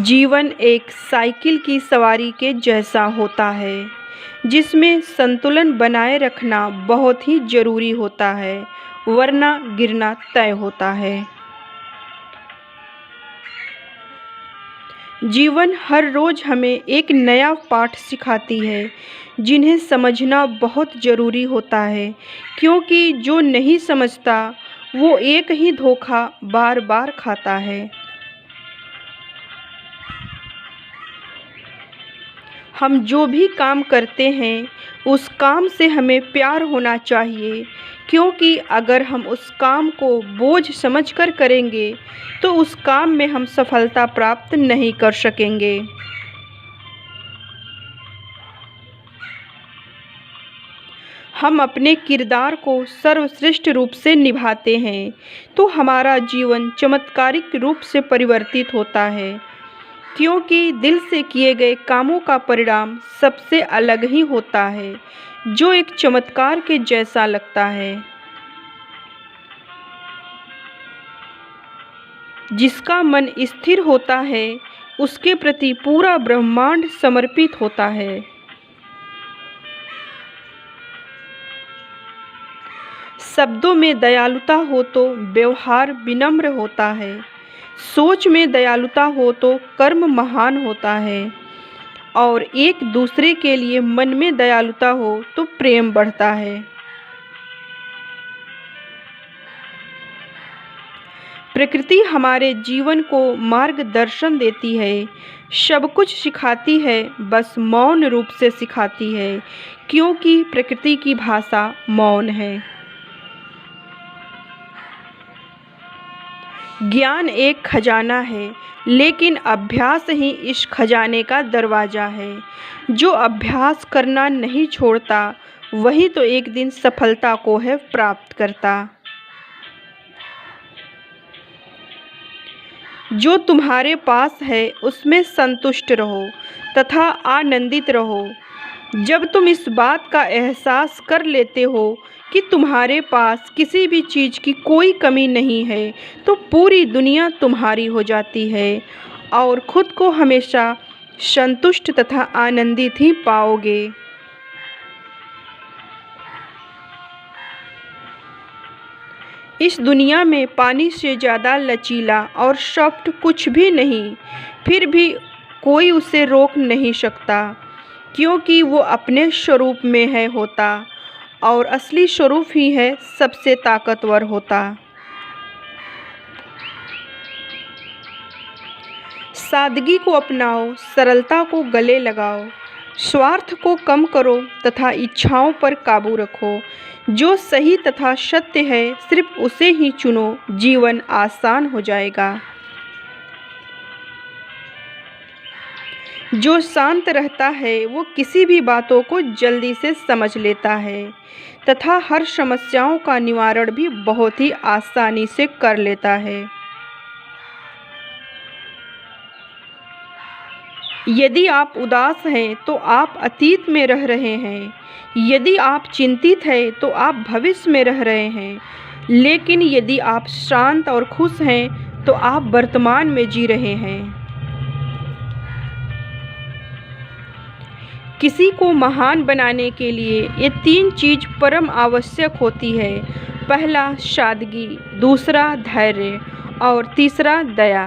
जीवन एक साइकिल की सवारी के जैसा होता है जिसमें संतुलन बनाए रखना बहुत ही ज़रूरी होता है, वरना गिरना तय होता है। जीवन हर रोज़ हमें एक नया पाठ सिखाती है जिन्हें समझना बहुत ज़रूरी होता है, क्योंकि जो नहीं समझता वो एक ही धोखा बार बार खाता है। हम जो भी काम करते हैं उस काम से हमें प्यार होना चाहिए, क्योंकि अगर हम उस काम को बोझ समझकर करेंगे तो उस काम में हम सफलता प्राप्त नहीं कर सकेंगे। हम अपने किरदार को सर्वश्रेष्ठ रूप से निभाते हैं तो हमारा जीवन चमत्कारिक रूप से परिवर्तित होता है, क्योंकि दिल से किए गए कामों का परिणाम सबसे अलग ही होता है, जो एक चमत्कार के जैसा लगता है। जिसका मन स्थिर होता है उसके प्रति पूरा ब्रह्मांड समर्पित होता है। शब्दों में दयालुता हो तो व्यवहार विनम्र होता है, सोच में दयालुता हो तो कर्म महान होता है, और एक दूसरे के लिए मन में दयालुता हो तो प्रेम बढ़ता है। प्रकृति हमारे जीवन को मार्गदर्शन देती है, सब कुछ सिखाती है, बस मौन रूप से सिखाती है, क्योंकि प्रकृति की भाषा मौन है। ज्ञान एक खजाना है, लेकिन अभ्यास ही इस खजाने का दरवाज़ा है। जो अभ्यास करना नहीं छोड़ता वही तो एक दिन सफलता को है प्राप्त करता। जो तुम्हारे पास है उसमें संतुष्ट रहो तथा आनंदित रहो। जब तुम इस बात का एहसास कर लेते हो कि तुम्हारे पास किसी भी चीज़ की कोई कमी नहीं है तो पूरी दुनिया तुम्हारी हो जाती है और खुद को हमेशा संतुष्ट तथा आनंदित ही पाओगे। इस दुनिया में पानी से ज़्यादा लचीला और सॉफ्ट कुछ भी नहीं, फिर भी कोई उसे रोक नहीं सकता, क्योंकि वो अपने स्वरूप में है होता, और असली स्वरूप ही है सबसे ताकतवर होता। सादगी को अपनाओ, सरलता को गले लगाओ, स्वार्थ को कम करो तथा इच्छाओं पर काबू रखो। जो सही तथा सत्य है सिर्फ उसे ही चुनो, जीवन आसान हो जाएगा। जो शांत रहता है वो किसी भी बातों को जल्दी से समझ लेता है तथा हर समस्याओं का निवारण भी बहुत ही आसानी से कर लेता है। यदि आप उदास हैं तो आप अतीत में रह रहे हैं, यदि आप चिंतित हैं तो आप भविष्य में रह रहे हैं, लेकिन यदि आप शांत और खुश हैं तो आप वर्तमान में जी रहे हैं। किसी को महान बनाने के लिए ये तीन चीज़ परम आवश्यक होती है। पहला सादगी, दूसरा धैर्य और तीसरा दया।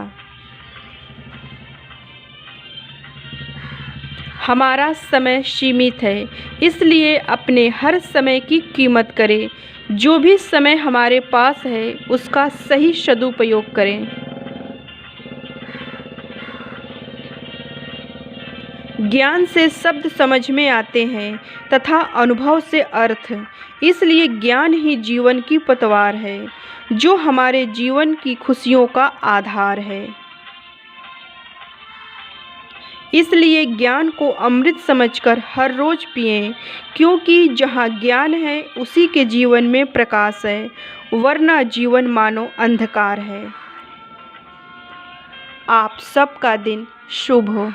हमारा समय सीमित है, इसलिए अपने हर समय की कीमत करें। जो भी समय हमारे पास है उसका सही सदुपयोग करें। ज्ञान से शब्द समझ में आते हैं तथा अनुभव से अर्थ, इसलिए ज्ञान ही जीवन की पतवार है जो हमारे जीवन की खुशियों का आधार है। इसलिए ज्ञान को अमृत समझकर हर रोज़ पिएं, क्योंकि जहाँ ज्ञान है उसी के जीवन में प्रकाश है, वरना जीवन मानो अंधकार है। आप सबका दिन शुभ हो।